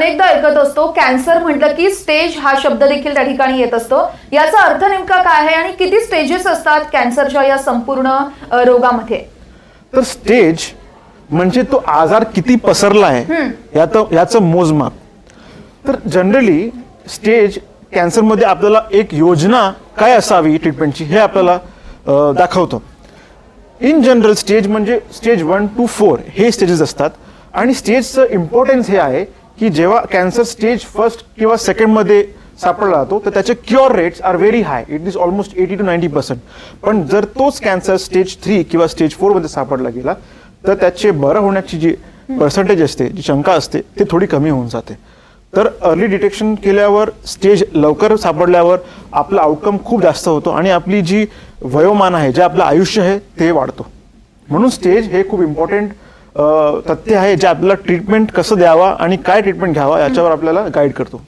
अनेकदा ऐकत असतो कॅन्सर म्हटलं की स्टेज हा शब्द देखील त्या ठिकाणी येत असतो. याचा अर्थ नेमका काय आहे आणि किती स्टेजेस असतात कॅन्सरच्या या संपूर्ण रोगामध्ये? तर स्टेज म्हणजे तो आजार किती पसरला आहे याचं मोजमाप. तर जनरली स्टेज कॅन्सरमध्ये आपल्याला एक योजना काय असावी ट्रीटमेंटची हे आपल्याला दाखवतो. इन जनरल स्टेज म्हणजे स्टेज 1 to 4 हे स्टेजेस असतात. आणि स्टेजचं इम्पॉर्टन्स हे आहे की जेव्हा कॅन्सर स्टेज फर्स्ट किंवा सेकंडमध्ये सापडला जातो तर त्याचे cure rates are very high. It is almost 80 to 90%. पण जर तोच कॅन्सर स्टेज 3 किंवा स्टेज 4 मध्ये सापडला गेला तर त्याचे बरं होण्याची जी पर्सेंटेज असते, जी शंका असते, ती थोडी कमी होऊन जाते. तर अर्ली डिटेक्शन केल्यावर, स्टेज लवकर सापडल्यावर आपला आउटकम खूप जास्त होतो आणि आपली जी वयोमान आहे, जे आपलं आयुष्य आहे ते वाढतो. म्हणून स्टेज हे खूप इम्पॉर्टंट तथ्य आहे जे आपल्याला ट्रीटमेंट कसं द्यावा आणि काय ट्रीटमेंट घ्यावा याच्यावर आपल्याला गाईड करतो.